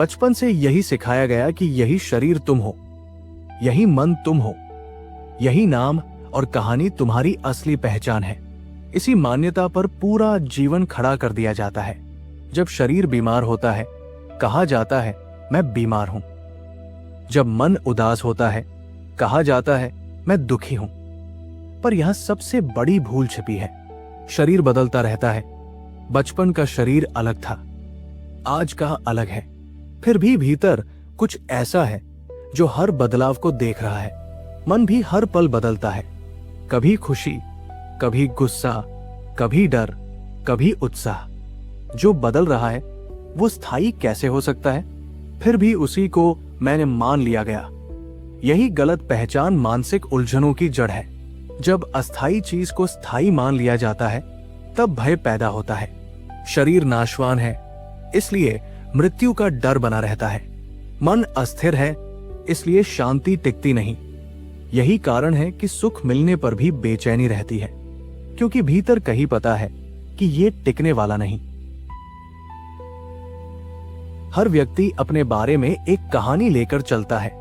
बचपन से यही सिखाया गया कि यही शरीर तुम हो, यही मन तुम हो, यही नाम और कहानी तुम्हारी असली पहचान है। इसी मान्यता पर पूरा जीवन खड़ा कर दिया जाता है। जब शरीर बीमार होता है, कहा जाता है मैं बीमार हूं। जब मन उदास होता है, कहा जाता है मैं दुखी हूं। पर यहां सबसे बड़ी भूल छिपी है। शरीर बदलता रहता है। बचपन का शरीर अलग था, आज का अलग है। फिर भी भीतर कुछ ऐसा है जो हर बदलाव को देख रहा है। मन भी हर पल बदलता है, कभी खुशी, कभी गुस्सा, कभी डर, कभी उत्साह। जो बदल रहा है वो स्थायी कैसे हो सकता है? फिर भी उसी को मैंने मान लिया गया। यही गलत पहचान मानसिक उलझनों की जड़ है। जब अस्थायी चीज को स्थायी मान लिया जाता है, तब भय पैदा होता है। शरीर नाशवान है, इसलिए मृत्यु का डर बना रहता है। मन अस्थिर है, इसलिए शांति टिकती नहीं। यही कारण है कि सुख मिलने पर भी बेचैनी रहती है, क्योंकि भीतर कहीं पता है कि ये टिकने वाला नहीं। हर व्यक्ति अपने बारे में एक कहानी लेकर चलता है।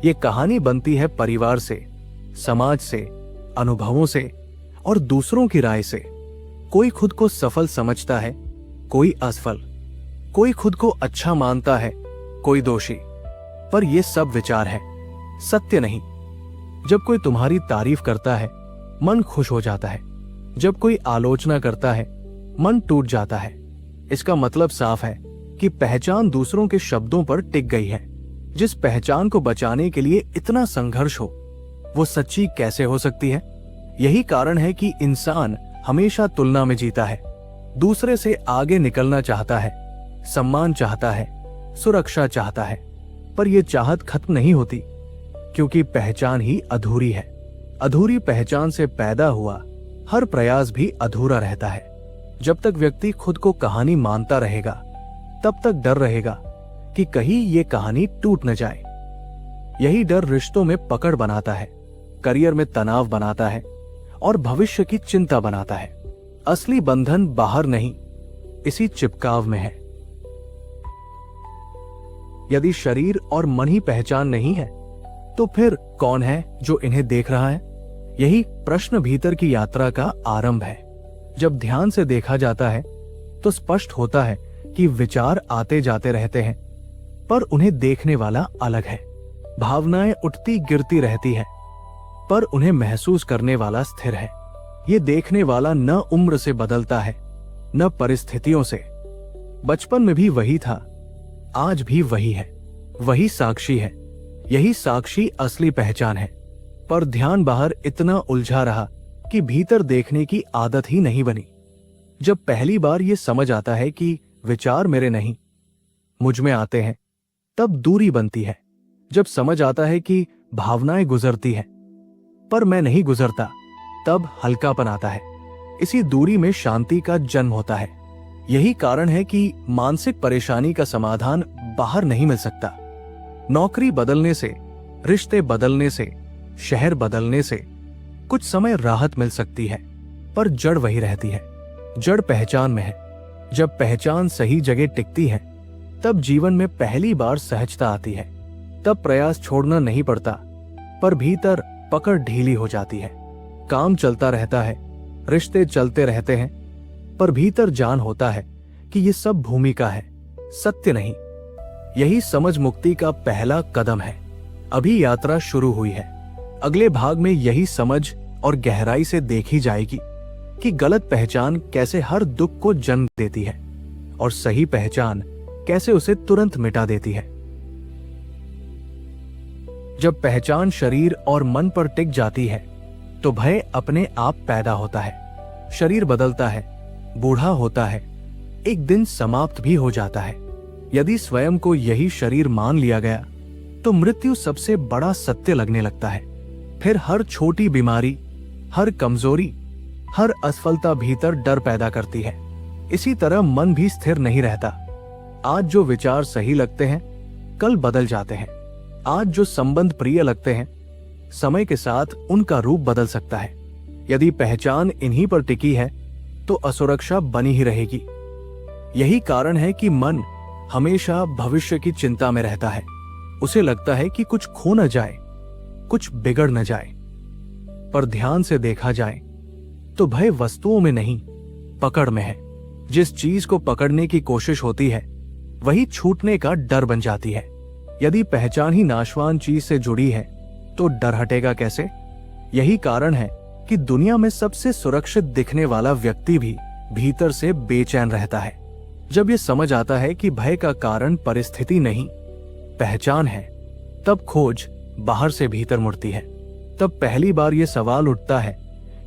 ये कहानी बनती है परिवार से, समाज से, अनुभवों से और दूसरों की राय से। कोई खुद को सफल समझता है, कोई असफल, कोई खुद को अच्छा मानता है, कोई दोषी। पर यह सब विचार है, सत्य नहीं। जब कोई तुम्हारी तारीफ करता है, मन खुश हो जाता है। जब कोई आलोचना करता है, मन टूट जाता है। इसका मतलब साफ है कि पहचान दूसरों के शब्दों पर टिक गई है। जिस पहचान को बचाने के लिए इतना संघर्ष हो, वो सच्ची कैसे हो सकती है? यही कारण है कि इंसान हमेशा तुलना में जीता है। दूसरे से आगे निकलना चाहता है, सम्मान चाहता है, सुरक्षा चाहता है। पर यह चाहत खत्म नहीं होती, क्योंकि पहचान ही अधूरी है। अधूरी पहचान से पैदा हुआ हर प्रयास भी अधूरा रहता है। जब तक व्यक्ति खुद को कहानी मानता रहेगा, तब तक डर रहेगा कि कहीं ये कहानी टूट न जाए। यही डर रिश्तों में पकड़ बनाता है, करियर में तनाव बनाता है और भविष्य की चिंता बनाता है। असली बंधन बाहर नहीं, इसी चिपकाव में है। यदि शरीर और मन ही पहचान नहीं है, तो फिर कौन है जो इन्हें देख रहा है? यही प्रश्न भीतर की यात्रा का आरंभ है। जब ध्यान से देखा जाता है, तो स्पष्ट होता है कि विचार आते जाते रहते हैं, पर उन्हें देखने वाला अलग है। भावनाएं उठती गिरती रहती है, पर उन्हें महसूस करने वाला स्थिर है। ये देखने वाला न उम्र से बदलता है, न परिस्थितियों से। बचपन में भी वही था, आज भी वही है, वही साक्षी है। यही साक्षी असली पहचान है। पर ध्यान बाहर इतना उलझा रहा कि भीतर देखने की आदत ही नहीं बनी। जब पहली बार ये समझ आता है कि विचार मेरे नहीं, मुझ में आते हैं, तब दूरी बनती है। जब समझ आता है कि भावनाएं गुजरती हैं, पर मैं नहीं गुजरता, तब हल्कापन आता है। इसी दूरी में शांति का जन्म होता है। यही कारण है कि मानसिक परेशानी का समाधान बाहर नहीं मिल सकता। नौकरी बदलने से, रिश्ते बदलने से, शहर बदलने से कुछ समय राहत मिल सकती है, पर जड़ वही रहती है। जड़ पहचान में है। जब पहचान सही जगह टिकती है, तब जीवन में पहली बार सहजता आती है। तब प्रयास छोड़ना नहीं पड़ता, पर भीतर पकड़ ढीली हो जाती है। काम चलता रहता है, रिश्ते चलते रहते हैं, पर भीतर जान होता है कि ये सब भूमिका है, सत्य नहीं। यही समझ मुक्ति का पहला कदम है। अभी यात्रा शुरू हुई है। अगले भाग में यही समझ और गहराई से देखी जाएगी कि गलत पहचान कैसे हर दुख को जन्म देती है और सही पहचान कैसे उसे तुरंत मिटा देती है। जब पहचान शरीर और मन पर टिक जाती है, तो भय अपने आप पैदा होता है। शरीर बदलता है, बूढ़ा होता है, एक दिन समाप्त भी हो जाता है। यदि स्वयं को यही शरीर मान लिया गया, तो मृत्यु सबसे बड़ा सत्य लगने लगता है। फिर हर छोटी बीमारी, हर कमजोरी, हर असफलता भीतर डर पैदा करती है। इसी तरह मन भी स्थिर नहीं रहता। आज जो विचार सही लगते हैं, कल बदल जाते हैं। आज जो संबंध प्रिय लगते हैं, समय के साथ उनका रूप बदल सकता है। यदि पहचान इन्हीं पर टिकी है, तो असुरक्षा बनी ही रहेगी। यही कारण है कि मन हमेशा भविष्य की चिंता में रहता है। उसे लगता है कि कुछ खो न जाए, कुछ बिगड़ न जाए। पर ध्यान से देखा जाए तो भय वस्तुओं में नहीं, पकड़ में है। जिस चीज को पकड़ने की कोशिश होती है वही छूटने का डर बन जाती है। यदि पहचान ही नाशवान चीज से जुड़ी है तो डर हटेगा कैसे? यही कारण है कि दुनिया में सबसे सुरक्षित दिखने वाला व्यक्ति भी भीतर से बेचैन रहता है। जब ये समझ आता है कि भय का कारण परिस्थिति नहीं, पहचान है, तब खोज बाहर से भीतर मुड़ती है। तब पहली बार ये सवाल उठता है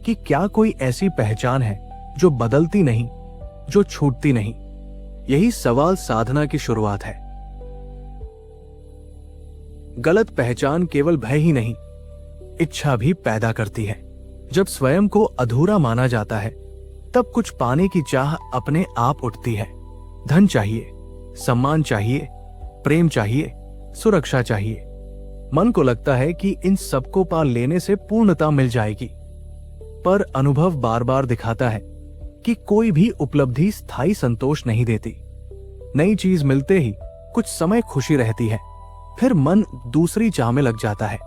कि क्या कोई ऐसी पहचान है जो बदलती नहीं, जो छूटती नहीं? यही सवाल साधना की शुरुआत है। गलत पहचान केवल भय ही नहीं, इच्छा भी पैदा करती है। जब स्वयं को अधूरा माना जाता है तब कुछ पाने की चाह अपने आप उठती है। धन चाहिए, सम्मान चाहिए, प्रेम चाहिए, सुरक्षा चाहिए। मन को लगता है कि इन सबको पा लेने से पूर्णता मिल जाएगी। पर अनुभव बार बार दिखाता है कि कोई भी उपलब्धि स्थायी संतोष नहीं देती। नई चीज मिलते ही कुछ समय खुशी रहती है, फिर मन दूसरी चाह में लग जाता है।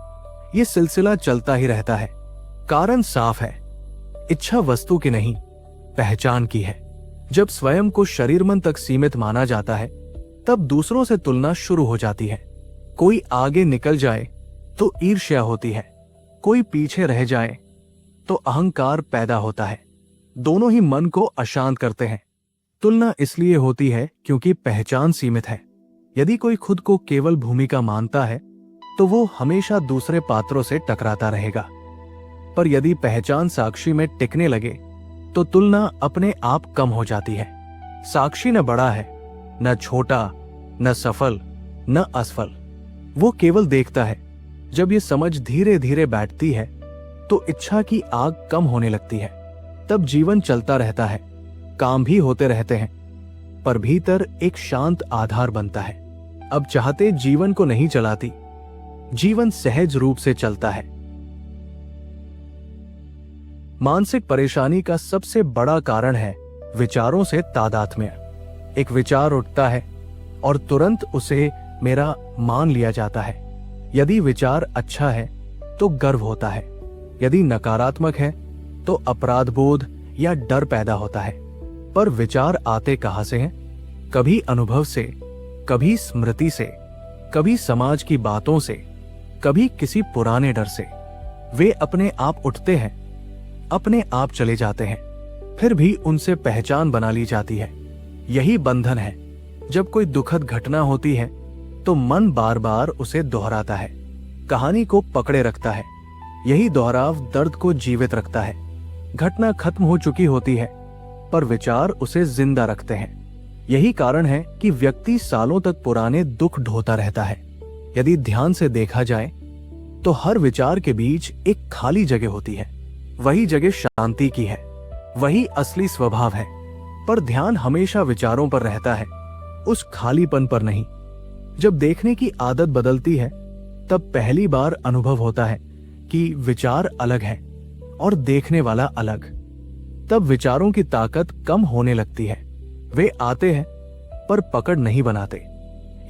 ये सिलसिला चलता ही रहता है। कारण साफ है, इच्छा वस्तु की नहीं, पहचान की है। जब स्वयं को शरीर मन तक सीमित माना जाता है तब दूसरों से तुलना शुरू हो जाती है। कोई आगे निकल जाए तो ईर्ष्या होती है, कोई पीछे रह जाए तो अहंकार पैदा होता है। दोनों ही मन को अशांत करते हैं। तुलना इसलिए होती है क्योंकि पहचान सीमित है। यदि कोई खुद को केवल भूमिका मानता है तो वो हमेशा दूसरे पात्रों से टकराता रहेगा। पर यदि पहचान साक्षी में टिकने लगे तो तुलना अपने आप कम हो जाती है। साक्षी न बड़ा है, न छोटा, न सफल, न असफल। वो केवल देखता है। जब ये समझ धीरे धीरे बैठती है तो इच्छा की आग कम होने लगती है। तब जीवन चलता रहता है, काम भी होते रहते हैं, पर भीतर एक शांत आधार बनता है। अब चाहते जीवन को नहीं चलाती, जीवन सहज रूप से चलता है। मानसिक परेशानी का सबसे बड़ा कारण है विचारों से तादात्म्य। एक विचार उठता है और तुरंत उसे मेरा मान लिया जाता है। यदि विचार अच्छा है तो गर्व होता है, यदि नकारात्मक है तो अपराध बोध या डर पैदा होता है। पर विचार आते कहां से हैं? कभी अनुभव से, कभी स्मृति से, कभी समाज की बातों से, कभी किसी पुराने डर से। वे अपने आप उठते हैं, अपने आप चले जाते हैं, फिर भी उनसे पहचान बना ली जाती है। यही बंधन है। जब कोई दुखद घटना होती है तो मन बार बार उसे दोहराता है, कहानी को पकड़े रखता है। यही दोहराव दर्द को जीवित रखता है। घटना खत्म हो चुकी होती है पर विचार उसे जिंदा रखते हैं। यही कारण है कि व्यक्ति सालों तक पुराने दुख ढोता रहता है। यदि ध्यान से देखा जाए तो हर विचार के बीच एक खाली जगह होती है। वही जगह शांति की है, वही असली स्वभाव है। पर ध्यान हमेशा विचारों पर रहता है, उस खालीपन पर नहीं। जब देखने की आदत बदलती है तब पहली बार अनुभव होता है कि विचार अलग है और देखने वाला अलग। तब विचारों की ताकत कम होने लगती है। वे आते हैं पर पकड़ नहीं बनाते।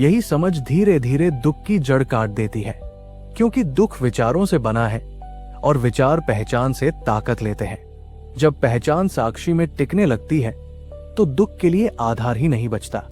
यही समझ धीरे धीरे दुख की जड़ काट देती है, क्योंकि दुख विचारों से बना है और विचार पहचान से ताकत लेते हैं। जब पहचान साक्षी में टिकने लगती है तो दुख के लिए आधार ही नहीं बचता।